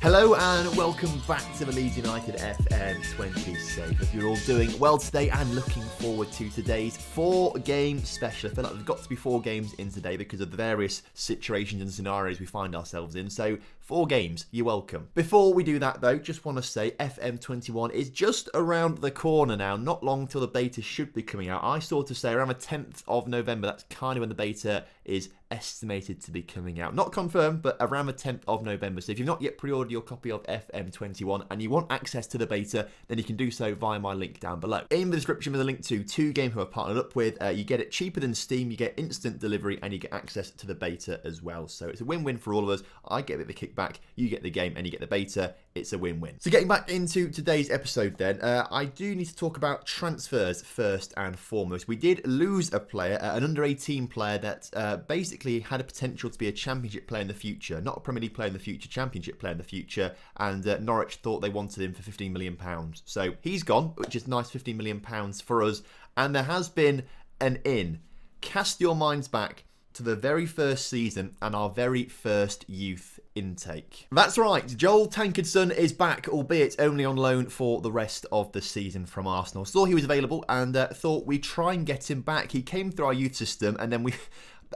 Hello and welcome back to the Leeds United FM20 save. Hope you're all doing well today and looking forward to today's 4-game special. I feel like there's got to be 4 games in today because of the various situations and scenarios we find ourselves in. So 4 games, you're welcome. Before we do that though, just want to say FM21 is just around the corner now. Not long till the beta should be coming out. I sort of say around the 10th of November. That's kind of when the beta is estimated to be coming out. Not confirmed, but around the 10th of November. So if you've not yet pre-ordered your copy of FM21 and you want access to the beta, then you can do so via my link down below. In the description there's a link to 2 games who I've partnered up with. You get it cheaper than Steam, you get instant delivery, and you get access to the beta as well. So it's a win-win for all of us. I get a bit of a kickback, you get the game, and you get the beta. It's a win-win. So getting back into today's episode then, I do need to talk about transfers first and foremost. We did lose a player, an under-18 player that basically had a potential to be a championship player in the future. Not a Premier League player in the future, championship player in the future. And Norwich thought they wanted him for £15 million. So he's gone, which is nice, £15 million for us. And there has been an in. Cast your minds back to the very first season and our very first youth intake. That's right, Joel Tankardson is back, albeit only on loan for the rest of the season from Arsenal. Saw he was available and thought we'd try and get him back. He came through our youth system and then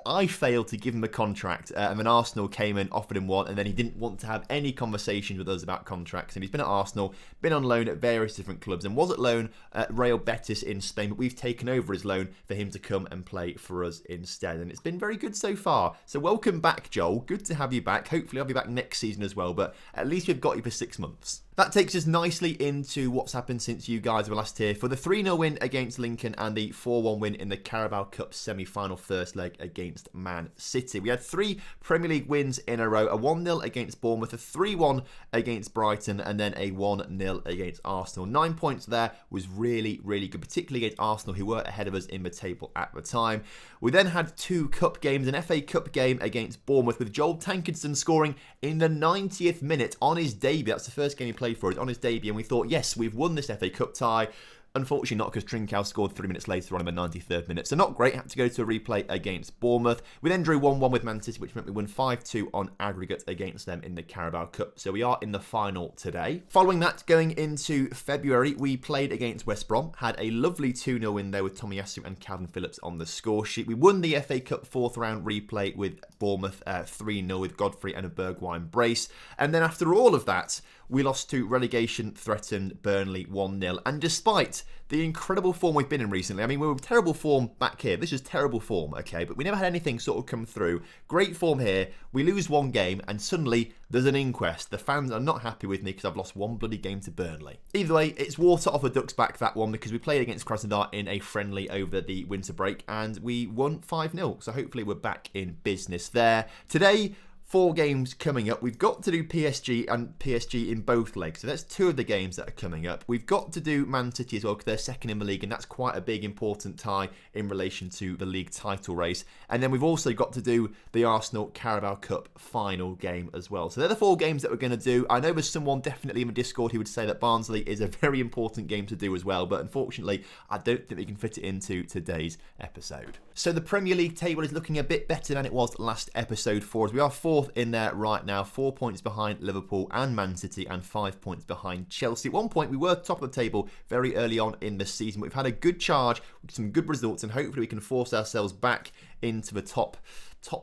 I failed to give him a contract, and then Arsenal came and offered him one, and then he didn't want to have any conversations with us about contracts. And he's been at Arsenal, been on loan at various different clubs, and was at loan at Real Betis in Spain, but we've taken over his loan for him to come and play for us instead. And it's been very good so far. So welcome back, Joel. Good to have you back. Hopefully I'll be back next season as well, but at least we've got you for 6 months. That takes us nicely into what's happened since you guys were last here for the 3-0 win against Lincoln and the 4-1 win in the Carabao Cup semi-final first leg against Man City. We had 3 Premier League wins in a row, a 1-0 against Bournemouth, a 3-1 against Brighton, and then a 1-0 against Arsenal. 9 points there was really, really good, particularly against Arsenal, who were ahead of us in the table at the time. We then had 2 cup games, an FA Cup game against Bournemouth with Joel Tankardson scoring in the 90th minute on his debut. That's the first game he played for us, on his debut, and we thought, yes, we've won this FA Cup tie. Unfortunately not, because Trincao scored 3 minutes later on in the 93rd minute. So not great, had to go to a replay against Bournemouth. We then drew 1-1 with Man City, which meant we won 5-2 on aggregate against them in the Carabao Cup. So we are in the final today. Following that, going into February, we played against West Brom. Had a lovely 2-0 win there with Tomiyasu and Calvin Phillips on the score sheet. We won the FA Cup 4th round replay with Bournemouth 3-0 with Godfrey and a Bergwijn brace. And then after all of that, we lost to relegation-threatened Burnley 1-0. And despite the incredible form we've been in recently, I mean, we were terrible form back here. This is terrible form, okay? But we never had anything sort of come through. Great form here. We lose 1 game, and suddenly there's an inquest. The fans are not happy with me because I've lost 1 bloody game to Burnley. Either way, it's water off a duck's back, that one, because we played against Krasnodar in a friendly over the winter break, and we won 5-0. So hopefully we're back in business there. Today, 4 games coming up. We've got to do PSG and PSG in both legs. So that's 2 of the games that are coming up. We've got to do Man City as well because they're second in the league, and that's quite a big important tie in relation to the league title race. And then we've also got to do the Arsenal Carabao Cup final game as well. So they're the 4 games that we're going to do. I know there's someone definitely in the Discord who would say that Barnsley is a very important game to do as well, but unfortunately I don't think we can fit it into today's episode. So the Premier League table is looking a bit better than it was last episode for us. We are 4th in there right now, 4 points behind Liverpool and Man City and 5 points behind Chelsea. At one point we were top of the table very early on in the season. We've had a good charge with some good results, and hopefully we can force ourselves back into the top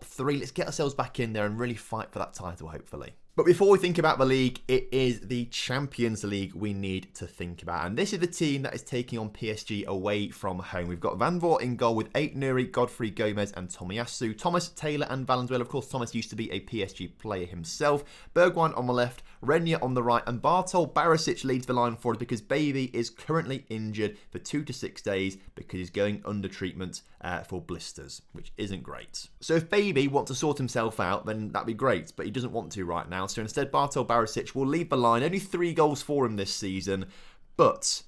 3. Let's get ourselves back in there and really fight for that title, hopefully. But before we think about the league, it is the Champions League we need to think about. And this is the team that is taking on PSG away from home. We've got Van Voort in goal with Ait Nouri, Godfrey, Gomez and Tomiyasu. Thomas, Taylor and Valenzuela. Of course, Thomas used to be a PSG player himself. Bergwijn on the left, Renier on the right, and Bartol Barisic leads the line forward because Baby is currently injured for 2 to 6 days because he's going under treatment for blisters, which isn't great. So if Baby wants to sort himself out, then that'd be great, but he doesn't want to right now. So instead, Bartol Barisic will lead the line. Only 3 goals for him this season, but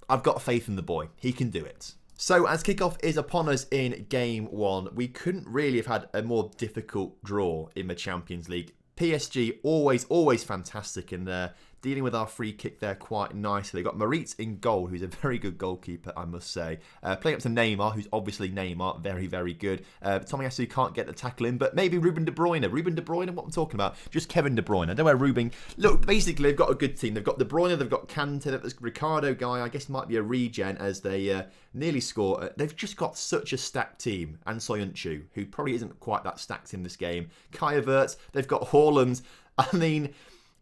I've got faith in the boy. He can do it. So as kickoff is upon us in game 1, we couldn't really have had a more difficult draw in the Champions League. PSG always fantastic in their dealing with our free kick there quite nicely. They've got Maritz in goal, who's a very good goalkeeper, I must say. Playing up to Neymar, who's obviously Neymar, very, very good. Tomiyasu can't get the tackle in, but maybe Ruben De Bruyne. Ruben De Bruyne, what I'm talking about? Just Kevin De Bruyne. I don't know where Ruben... Look, basically, they've got a good team. They've got De Bruyne, they've got Kante, this Ricardo guy, I guess might be a regen as they nearly score. They've just got such a stacked team. And Soyuncu, who probably isn't quite that stacked in this game. Kai Havertz, they've got Haaland. I mean...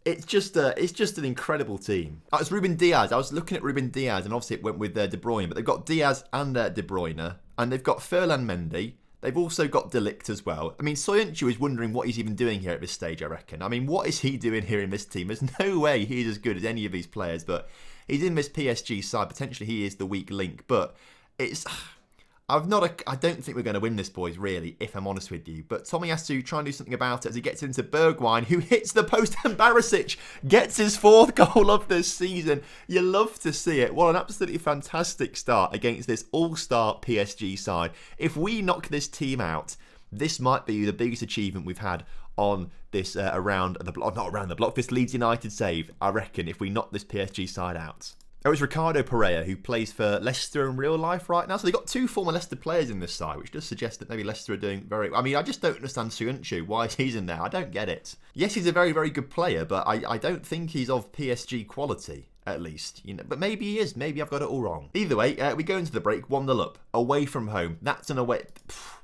It's just an incredible team. It's Ruben Diaz. I was looking at Ruben Diaz, and obviously it went with De Bruyne, but they've got Diaz and De Bruyne, and they've got Ferland Mendy. They've also got De Ligt as well. I mean, Soyuncu is wondering what he's even doing here at this stage, I reckon. I mean, what is he doing here in this team? There's no way he's as good as any of these players, but he's in this PSG side. Potentially he is the weak link, but it's... I don't think we're going to win this, boys, really, if I'm honest with you. But Tomiyasu trying to do something about it as he gets into Bergwijn, who hits the post, and Barisic gets his 4th goal of this season. You love to see it. What an absolutely fantastic start against this all-star PSG side. If we knock this team out, this might be the biggest achievement we've had on this around the block, not around the block, this Leeds United save, I reckon, if we knock this PSG side out. Oh, it's Ricardo Pereira, who plays for Leicester in real life right now. So they've got 2 former Leicester players in this side, which does suggest that maybe Leicester are doing very... I mean, I just don't understand Soyuncu, why he's in there. I don't get it. Yes, he's a very, very good player, but I don't think he's of PSG quality, at least. You know, but maybe he is. Maybe I've got it all wrong. Either way, we go into the break 1-0 up, away from home. That's an away...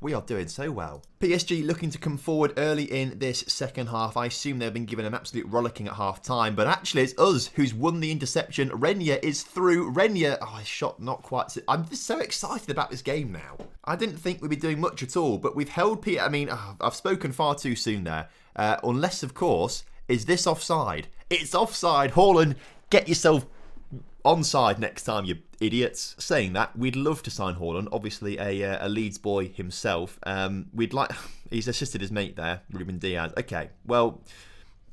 We are doing so well. PSG looking to come forward early in this second half. I assume they've been given an absolute rollicking at half time, but actually it's us who's won the interception. Renier is through. Renier, his shot not quite... I'm just so excited about this game now. I didn't think we'd be doing much at all, but we've held... I mean, I've spoken far too soon there. Unless, of course, is this offside? It's offside. Haaland, get yourself onside next time, you idiots. Saying that, we'd love to sign Haaland. Obviously, a Leeds boy himself. He's assisted his mate there, Ruben Diaz. Okay, well,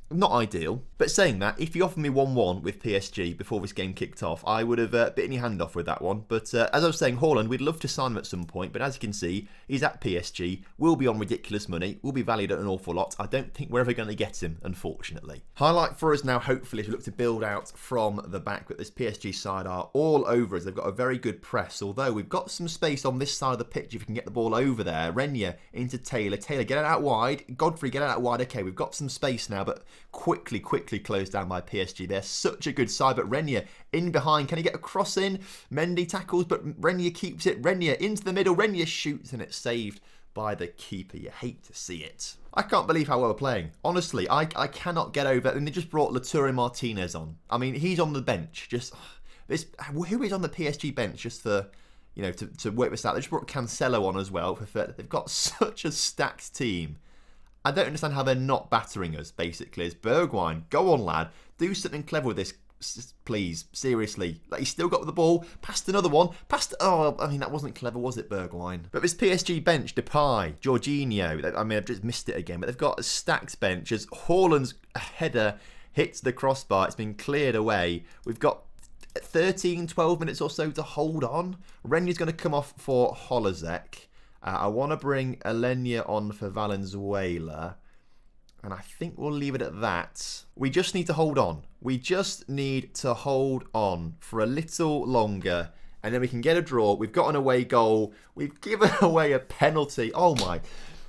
not ideal. But saying that, if you offered me 1-1 with PSG before this game kicked off, I would have bitten your hand off with that one. But as I was saying, Haaland, we'd love to sign him at some point. But as you can see, he's at PSG, will be on ridiculous money, will be valued at an awful lot. I don't think we're ever going to get him, unfortunately. Highlight for us now, hopefully, if we look to build out from the back. But this PSG side are all over us. They've got a very good press, although we've got some space on this side of the pitch if we can get the ball over there. Renier into Taylor. Taylor, get it out wide. Godfrey, get it out wide. Okay, we've got some space now, but quickly closed down by PSG. They're such a good side, but Renier in behind. Can he get a cross in? Mendy tackles, but Renier keeps it. Renier into the middle. Renier shoots, and it's saved by the keeper. You hate to see it. I can't believe how well we're playing. Honestly, I cannot get over it. And they just brought Lautaro Martinez on. I mean, he's on the bench. Just this. Who is on the PSG bench just for, you know, to work this out? They just brought Cancelo on as well. They've got such a stacked team. I don't understand how they're not battering us, basically. It's Bergwijn. Go on, lad. Do something clever with this, please. Seriously. Like, he's still got the ball. Passed another one. I mean, that wasn't clever, was it, Bergwijn? But this PSG bench, Depay, Jorginho, I mean, I've just missed it again, but they've got a stacked bench as Haaland's header hits the crossbar. It's been cleared away. We've got 13, 12 minutes or so to hold on. Renier's going to come off for Holozek. I want to bring Alenia on for Valenzuela. And I think we'll leave it at that. We just need to hold on. We just need to hold on for a little longer. And then we can get a draw. We've got an away goal. We've given away a penalty. Oh my.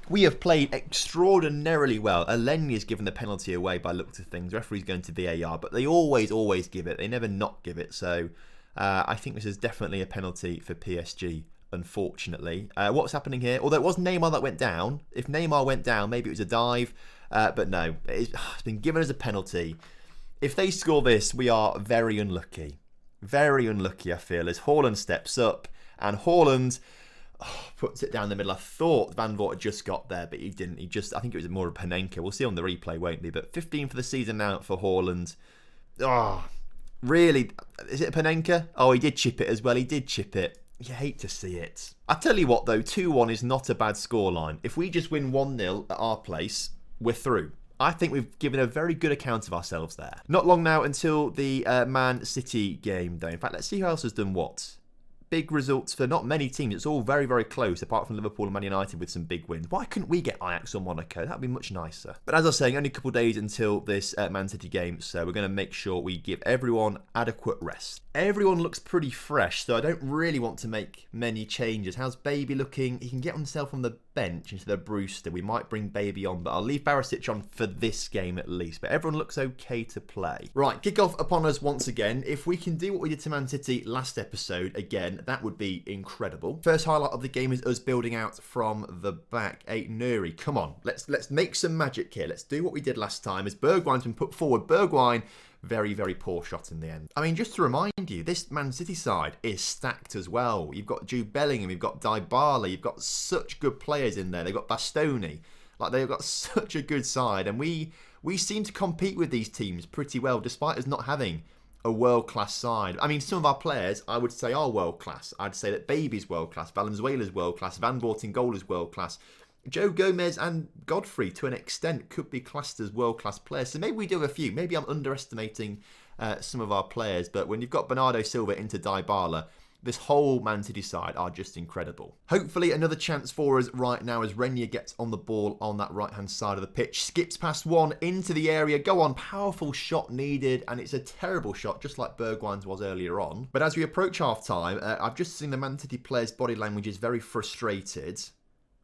We have played extraordinarily well. Alenia's given the penalty away by looks of things. Referee's going to VAR. But they always give it. They never not give it. So I think this is definitely a penalty for PSG. Unfortunately. What's happening here? Although it was Neymar that went down. If Neymar went down, maybe it was a dive. But no, it's been given as a penalty. If they score this, we are very unlucky. Very unlucky, I feel, as Haaland steps up. And Haaland puts it down the middle. I thought Van Voort had just got there, but he didn't. I think it was more of Panenka. We'll see on the replay, won't we? But 15 for the season now for Haaland. Really? Is it a Panenka? Oh, he did chip it as well. He did chip it. You hate to see it. I tell you what, though, 2-1 is not a bad scoreline. If we just win 1-0 at our place, we're through. I think we've given a very good account of ourselves there. Not long now until the Man City game, though. In fact, let's see who else has done what. big results for not many teams. It's all very, very close, apart from Liverpool and Man United with some big wins. Why couldn't we get Ajax or Monaco? That would be much nicer. But as I was saying, only a couple of days until this Man City game, so we're going to make sure we give everyone adequate rest. Everyone looks pretty fresh, so I don't really want to make many changes. How's Baby looking? He can get himself on the bench instead of Brewster. We might bring Baby on, but I'll leave Barisic on for this game at least. But everyone looks okay to play. Right, kick-off upon us once again. If we can do what we did to Man City last episode again, that would be incredible. First highlight of the game is us building out from the back. Nuri, come on, let's make some magic here. Let's do what we did last time. As Bergwijn's been put forward, Bergwijn, very, very poor shot in the end. I mean, just to remind you, this Man City side is stacked as well. You've got Jude Bellingham, you've got Dybala, you've got such good players in there. They've got Bastoni. Like, they've got such a good side. And we seem to compete with these teams pretty well, despite us not having a world-class side. I mean, some of our players, I would say, are world-class. I'd say that Baby's world-class, Valenzuela's world-class, Van Boort in goal is world-class. Joe Gomez and Godfrey, to an extent, could be classed as world-class players. So maybe we do have a few. Maybe I'm underestimating some of our players. But when you've got Bernardo Silva into Dybala, this whole Man City side are just incredible. Hopefully another chance for us right now as Renier gets on the ball on that right-hand side of the pitch. Skips past one into the area. Go on, powerful shot needed. And it's a terrible shot, just like Bergwijn's was earlier on. But as we approach half-time, I've just seen the Man City players' body language is very frustrated.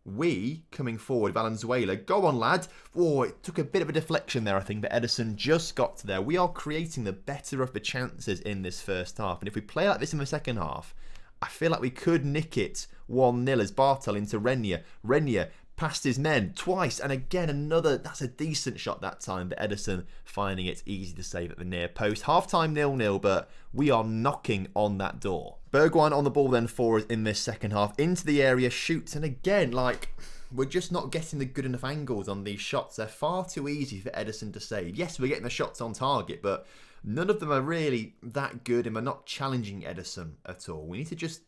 We, coming forward, Valenzuela, go on, lad. Oh, it took a bit of a deflection there, I think, but Ederson just got to there. We are creating the better of the chances in this first half. And if we play like this in the second half, I feel like we could nick it 1-0 as Bartel into Renier. Renier past his men twice, and again another, that's a decent shot that time, but Ederson finding it easy to save at the near post. Half-time 0-0, but we are knocking on that door. Bergwijn on the ball then for us in this second half, into the area, shoots, and again, like, we're just not getting the good enough angles on these shots. They're far too easy for Ederson to save. Yes, we're getting the shots on target, but none of them are really that good, and we're not challenging Ederson at all. We need to just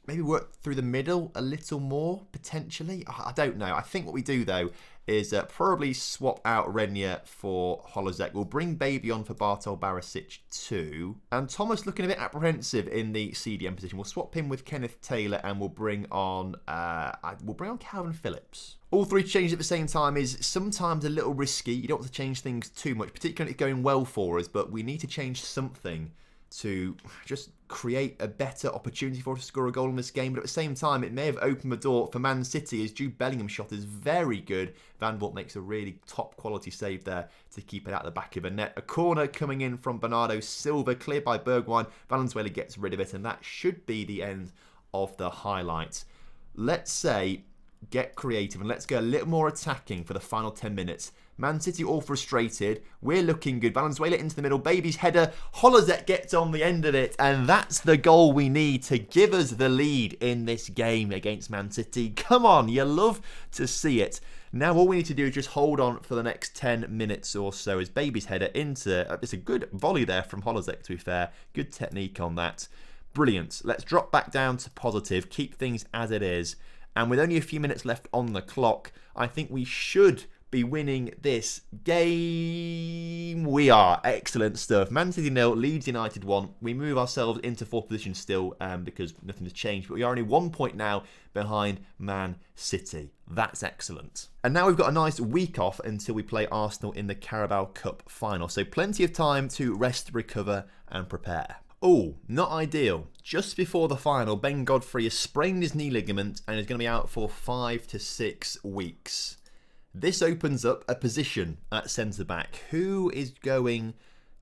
maybe work through the middle a little more, potentially. I don't know. I think what we do, though, is probably swap out Renier for Holozek. We'll bring Baby on for Bartol Barisic too. And Thomas looking a bit apprehensive in the CDM position. We'll swap him with Kenneth Taylor and we'll bring on Calvin Phillips. All three changes at the same time is sometimes a little risky. You don't want to change things too much, particularly if it's going well for us, but we need to change something to just create a better opportunity for us to score a goal in this game. But at the same time, it may have opened the door for Man City as Jude Bellingham's shot is very good. Van Boort makes a really top quality save there to keep it out the back of the net. A corner coming in from Bernardo Silva, cleared by Bergwijn. Valenzuela gets rid of it, and that should be the end of the highlights. Let's say get creative and let's go a little more attacking for the final 10 minutes. Man City all frustrated. We're looking good. Valenzuela into the middle. Baby's header. Holozek gets on the end of it. And that's the goal we need to give us the lead in this game against Man City. Come on, you love to see it. Now all we need to do is just hold on for the next 10 minutes or so as Baby's header into... it's a good volley there from Holozek, to be fair. Good technique on that. Brilliant. Let's drop back down to positive. Keep things as it is. And with only a few minutes left on the clock, I think we should be winning this game. We are. Excellent stuff. Man City 0, Leeds United 1. We move ourselves into fourth position still because nothing has changed. But we are only 1 point now behind Man City. That's excellent. And now we've got a nice week off until we play Arsenal in the Carabao Cup Final. So plenty of time to rest, recover and prepare. Oh, not ideal. Just before the final, Ben Godfrey has sprained his knee ligament and is going to be out for 5 to 6 weeks. This opens up a position at centre-back. Who is going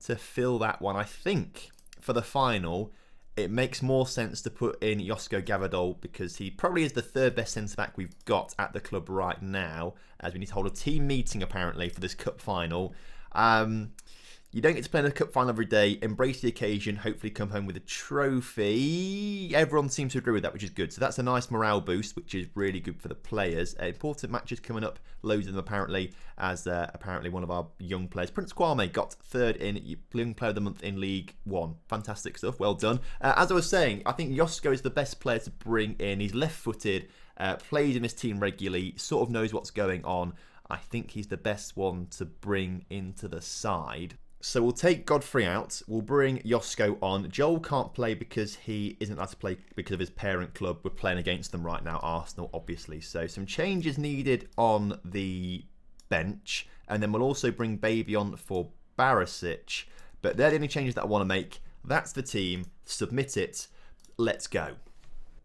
to fill that one? I think for the final, it makes more sense to put in Josko Gvardiol because he probably is the third best centre-back we've got at the club right now, as we need to hold a team meeting apparently for this cup final. You don't get to play in the cup final every day. Embrace the occasion. Hopefully come home with a trophy. Everyone seems to agree with that, which is good. So that's a nice morale boost, which is really good for the players. Important matches coming up. Loads of them apparently, as apparently one of our young players, Prince Kwame, got third in Young Player of the Month in League 1. Fantastic stuff. Well done. As I was saying, I think Josko is the best player to bring in. He's left-footed, plays in this team regularly, sort of knows what's going on. I think he's the best one to bring into the side. So we'll take Godfrey out. We'll bring Josko on. Joel can't play because he isn't allowed to play because of his parent club. We're playing against them right now, Arsenal, obviously. So some changes needed on the bench. And then we'll also bring Baby on for Barisic. But they're the only changes that I want to make. That's the team. Submit it. Let's go.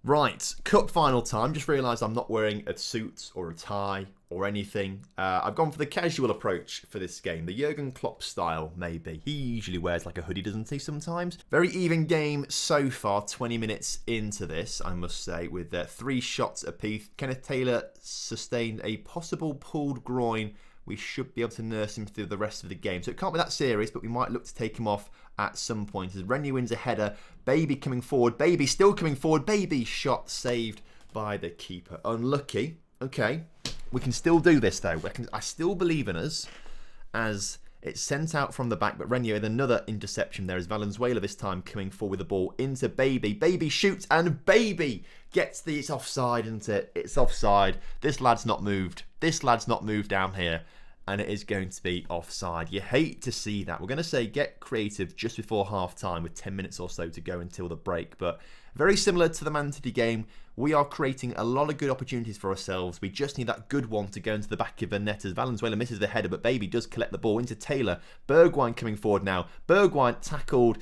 Right, cup final time. Just realised I'm not wearing a suit or a tie or anything. I've gone for the casual approach for this game. The Jurgen Klopp style, maybe. He usually wears like a hoodie, doesn't he, sometimes? Very even game so far, 20 minutes into this, I must say, with 3 shots apiece. Kenneth Taylor sustained a possible pulled groin. We should be able to nurse him through the rest of the game. So it can't be that serious, but we might look to take him off at some point. As Renier wins a header, Baby coming forward, Baby still coming forward, Baby shot saved by the keeper. Unlucky. Okay, we can still do this though. I still believe in us as it's sent out from the back, but Renier with another interception there as Valenzuela this time coming forward with the ball into Baby. Baby shoots and Baby gets it's offside, isn't it? It's offside. This lad's not moved. This lad's not moved down here. And it is going to be offside. You hate to see that. We're going to say get creative just before half time with 10 minutes or so to go until the break. But very similar to the Man City game, we are creating a lot of good opportunities for ourselves. We just need that good one to go into the back of the net as Valenzuela misses the header, but Baby does collect the ball into Taylor. Bergwijn coming forward now. Bergwijn tackled.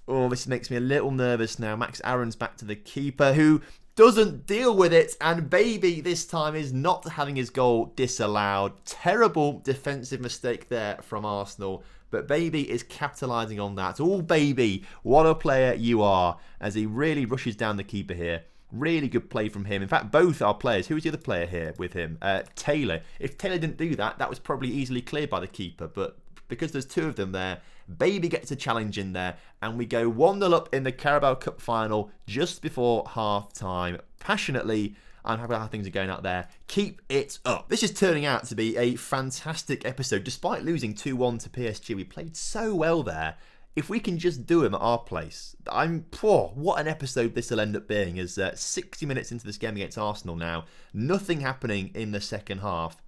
Oh, this makes me a little nervous now. Max Aaron's back to the keeper who doesn't deal with it, and Baby this time is not having his goal disallowed. Terrible defensive mistake there from Arsenal, but Baby is capitalising on that. Oh, Baby, what a player you are, as he really rushes down the keeper here. Really good play from him. In fact, both our players. Who was the other player here with him? Taylor. If Taylor didn't do that, that was probably easily cleared by the keeper, but because there's 2 of them there, Baby gets a challenge in there, and we go 1-0 up in the Carabao Cup Final just before half-time. Passionately, I'm happy how things are going out there. Keep it up. This is turning out to be a fantastic episode. Despite losing 2-1 to PSG, we played so well there. If we can just do them at our place, what an episode this will end up being. As 60 minutes into this game against Arsenal now, nothing happening in the second half.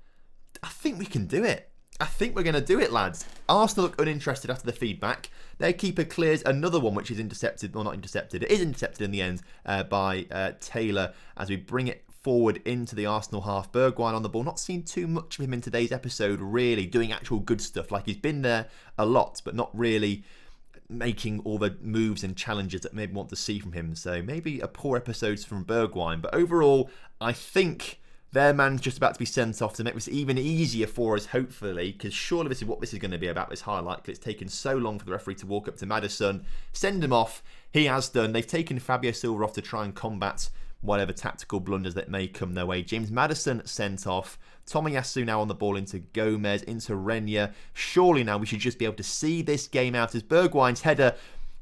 I think we can do it. I think we're going to do it, lads. Arsenal look uninterested after the feedback. Their keeper clears another one, which is intercepted. Well, not intercepted. It is intercepted in the end by Taylor as we bring it forward into the Arsenal half. Bergwijn on the ball. Not seen too much of him in today's episode, really, doing actual good stuff. Like, he's been there a lot, but not really making all the moves and challenges that maybe want to see from him. So maybe a poor episode from Bergwijn. But overall, I think their man's just about to be sent off to make this even easier for us, hopefully, because surely this is what this is going to be about, this highlight, because it's taken so long for the referee to walk up to Maddison, send him off. He has done. They've taken Fabio Silva off to try and combat whatever tactical blunders that may come their way. James Maddison sent off. Tomiyasu now on the ball into Gomez, into Renier. Surely now we should just be able to see this game out as Bergwijn's header,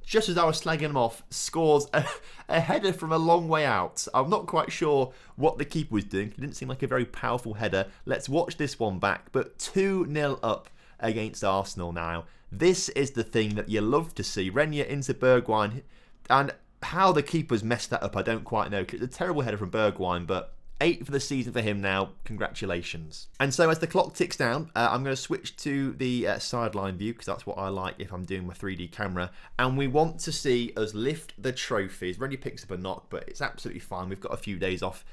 just as I was slagging him off, scores a header from a long way out. I'm not quite sure what the keeper was doing. It didn't seem like a very powerful header. Let's watch this one back. But 2-0 up against Arsenal now. This is the thing that you love to see. Renier into Bergwijn. And how the keeper's messed that up, I don't quite know. It's a terrible header from Bergwijn, but 8 for the season for him now. Congratulations. And so as the clock ticks down, I'm going to switch to the sideline view because that's what I like if I'm doing my 3D camera. And we want to see us lift the trophies. Renier picks up a knock, but it's absolutely fine. We've got a few days off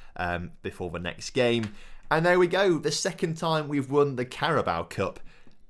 before the next game. And there we go. The second time we've won the Carabao Cup.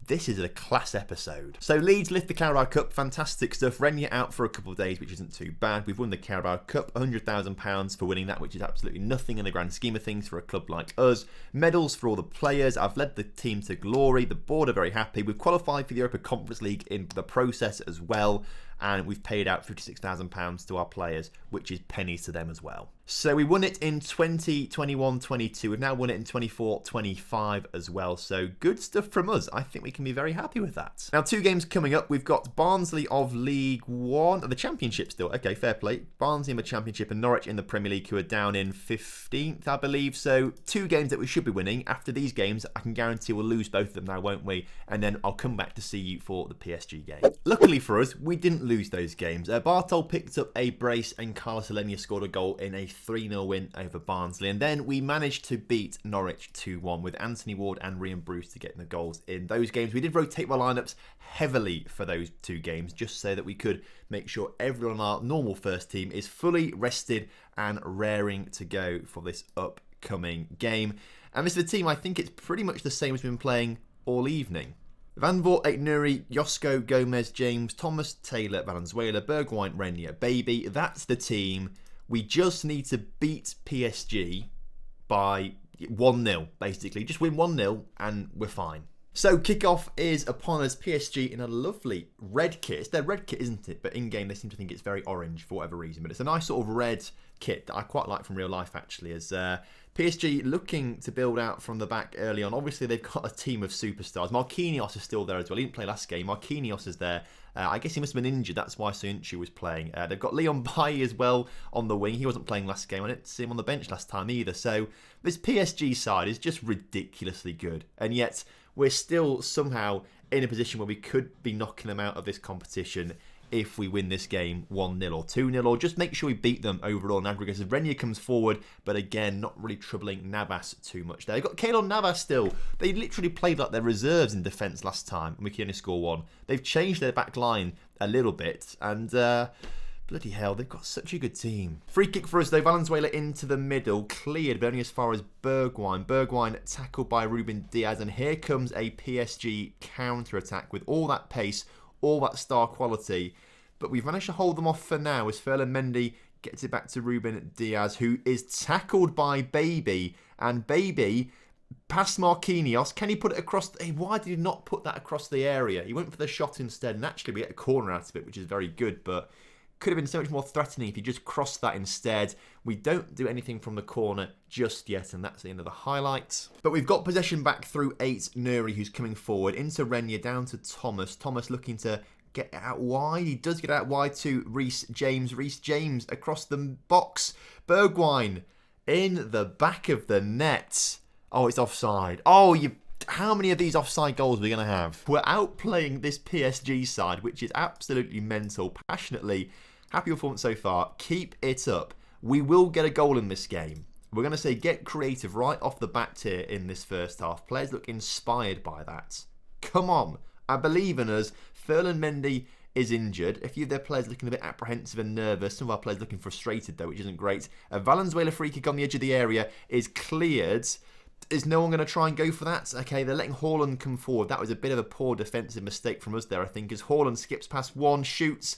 This is a class episode. So Leeds lift the Carabao Cup, fantastic stuff. Renier out for a couple of days, which isn't too bad. We've won the Carabao Cup, £100,000 for winning that, which is absolutely nothing in the grand scheme of things for a club like us. Medals for all the players. I've led the team to glory. The board are very happy. We've qualified for the Europa Conference League in the process as well. And we've paid out £56,000 to our players, which is pennies to them as well. So we won it in 2021-22. We've now won it in 24-25 as well. So good stuff from us. I think we can be very happy with that. Now, 2 games coming up. We've got Barnsley of League One, the Championship still. Okay, fair play. Barnsley in the Championship and Norwich in the Premier League, who are down in 15th, I believe. So 2 games that we should be winning. After these games, I can guarantee we'll lose both of them now, won't we? And then I'll come back to see you for the PSG game. Luckily for us, we didn't lose those games. Bartol picked up a brace and Carlos Alenia scored a goal in a 3-0 win over Barnsley. And then we managed to beat Norwich 2-1 with Anthony Ward and Ryan Brewster getting the goals in those games. We did rotate our lineups heavily for those 2 games just so that we could make sure everyone on our normal first team is fully rested and raring to go for this upcoming game. And this is the team, I think it's pretty much the same as we've been playing all evening. Van Voort, Aït-Nouri, Josko, Gomez, James, Thomas, Taylor, Valenzuela, Bergwijn, Renier, Baby. That's the team. We just need to beat PSG by 1-0, basically. Just win 1-0 and we're fine. So kickoff is upon us. PSG in a lovely red kit. It's their red kit, isn't it? But in-game they seem to think it's very orange for whatever reason. But it's a nice sort of red kit that I quite like from real life, actually, as PSG looking to build out from the back early on. Obviously, they've got a team of superstars. Marquinhos is still there as well. He didn't play last game. Marquinhos is there. I guess he must have been injured. That's why Soyuncu was playing. They've got Leon Bailly as well on the wing. He wasn't playing last game. I didn't see him on the bench last time either. So this PSG side is just ridiculously good. And yet we're still somehow in a position where we could be knocking them out of this competition if we win this game 1-0 or 2-0, or just make sure we beat them overall in aggregate. As Renier comes forward, but again, not really troubling Navas too much there. They've got Keylor Navas still. They literally played like their reserves in defence last time, and we can only score 1. They've changed their back line a little bit, and bloody hell, they've got such a good team. Free kick for us though, Valenzuela into the middle, cleared, but only as far as Bergwijn. Bergwijn tackled by Ruben Diaz, and here comes a PSG counter-attack with all that pace, all that star quality, but we've managed to hold them off for now as Ferland Mendy gets it back to Ruben Diaz, who is tackled by Baby, and Baby past Marquinhos. Can he put it across? Why did he not put that across the area? He went for the shot instead, and actually we get a corner out of it, which is very good, but could have been so much more threatening if he just crossed that instead. We don't do anything from the corner just yet, and that's the end of the highlights. But we've got possession back through Aït-Nouri, who's coming forward, into Renier, down to Thomas. Thomas looking to get out wide. He does get out wide to Reece James. Reece James across the box. Bergwijn in the back of the net. Oh, it's offside. How many of these offside goals are we going to have? We're outplaying this PSG side, which is absolutely mental. Passionately, happy performance so far. Keep it up. We will get a goal in this game. We're going to say get creative right off the bat here in this first half. Players look inspired by that. Come on. I believe in us. Ferland Mendy is injured. A few of their players looking a bit apprehensive and nervous. Some of our players looking frustrated though, which isn't great. A Valenzuela free kick on the edge of the area is cleared. Is no one going to try and go for that? Okay, they're letting Haaland come forward. That was a bit of a poor defensive mistake from us there, I think, as Haaland skips past one, shoots.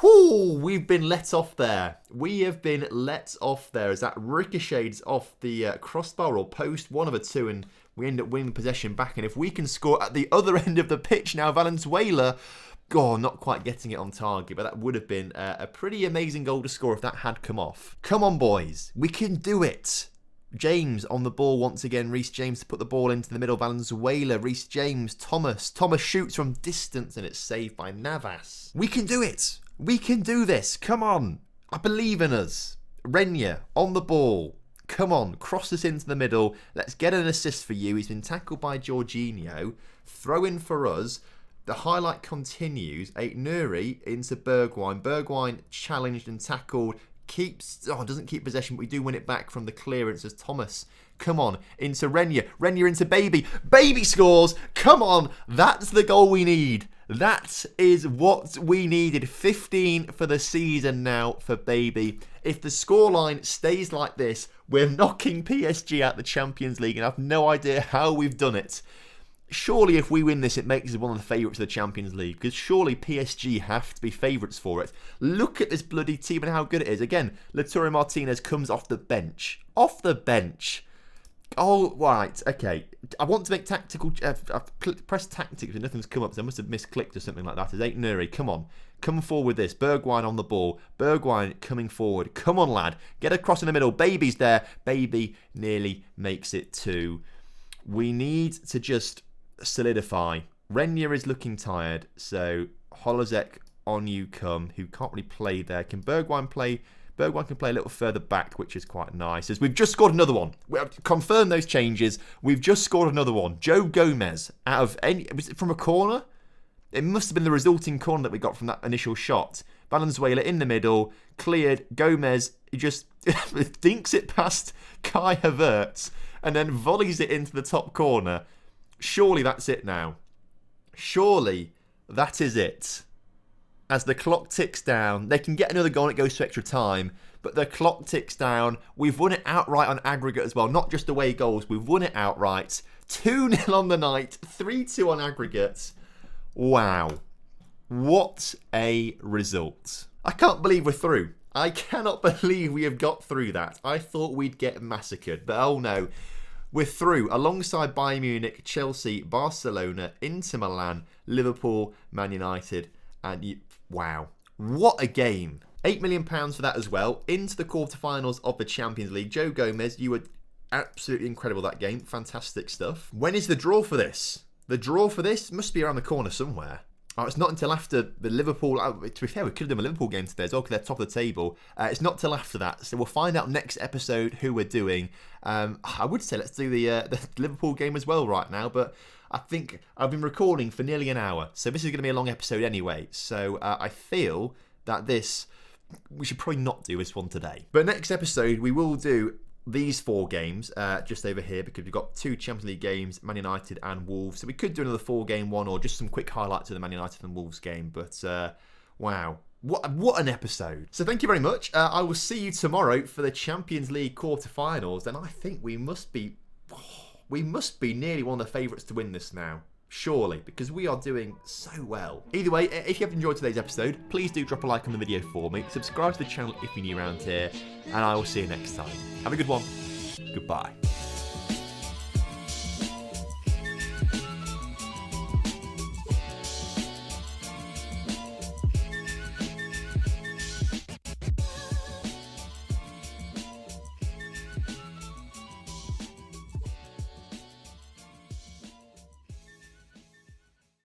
Whoo, we've been let off there. We have been let off there as that ricochets off the crossbar or post, one of the two, and we end up winning possession back. And if we can score at the other end of the pitch now, Valenzuela, God, not quite getting it on target, but that would have been a pretty amazing goal to score if that had come off. Come on, boys. We can do it. James on the ball once again. Reece James to put the ball into the middle. Valenzuela, Reece James, Thomas. Thomas shoots from distance and it's saved by Navas. We can do it. We can do this. Come on. I believe in us. Renier on the ball. Come on. Cross us into the middle. Let's get an assist for you. He's been tackled by Jorginho. Throw in for us. The highlight continues. Aït-Nouri into Bergwijn. Bergwijn challenged and tackled. Doesn't keep possession, but we do win it back from the clearance as Thomas. Come on, into Renier. Renier into Baby. Baby scores. Come on, that's the goal we need. That is what we needed. 15 for the season now for Baby. If the scoreline stays like this, we're knocking PSG out the Champions League, and I have no idea how we've done it. Surely if we win this, it makes us one of the favourites of the Champions League, because surely PSG have to be favourites for it. Look at this bloody team and how good it is. Again, Lautaro Martinez comes off the bench. Off the bench. Oh, right, okay. I want to make tactical... I've pressed tactics and nothing's come up, so I must have misclicked or something like that. It's Aït-Nouri, come on. Come forward with this. Bergwijn on the ball. Bergwijn coming forward. Come on, lad. Get across in the middle. Baby's there. Baby nearly makes it 2. We need to just solidify. Renier is looking tired, so Holozek, on you come, who can't really play there. Can Bergwijn play? Bergwijn can play a little further back, which is quite nice. As we've just scored another one. We have confirmed those changes. We've just scored another one. Joe Gomez, out of any... Was it from a corner? It must have been the resulting corner that we got from that initial shot. Valenzuela in the middle, cleared. Gomez, he just dinks it past Kai Havertz and then volleys it into the top corner. Surely that's it now. Surely that is it. As the clock ticks down, they can get another goal and it goes to extra time, but the clock ticks down. We've won it outright on aggregate as well, not just away goals. We've won it outright. 2-0 on the night, 3-2 on aggregate. Wow. What a result. I can't believe we're through. I cannot believe we have got through that. I thought we'd get massacred, but oh no. We're through alongside Bayern Munich, Chelsea, Barcelona, Inter Milan, Liverpool, Man United, and wow, what a game. £8 million for that as well. Into the quarterfinals of the Champions League. Joe Gomez, you were absolutely incredible that game. Fantastic stuff. When is the draw for this? The draw for this must be around the corner somewhere. Oh, it's not until after the Liverpool... to be fair, we could have done a Liverpool game today as well because they're top of the table. It's not till after that. So we'll find out next episode who we're doing. I would say let's do the Liverpool game as well right now, but I think I've been recording for nearly an hour. So this is going to be a long episode anyway. So I feel that we should probably not do this one today. But next episode, we will do these 4 games just over here because we've got 2 Champions League games, Man United and Wolves. So we could do another 4-game one or just some quick highlights of the Man United and Wolves game. But wow, what an episode. So thank you very much. I will see you tomorrow for the Champions League quarterfinals. And I think we must be nearly one of the favourites to win this now. Surely, because we are doing so well. Either way, if you have enjoyed today's episode, please do drop a like on the video for me. Subscribe to the channel if you're new around here. And I will see you next time. Have a good one. Goodbye.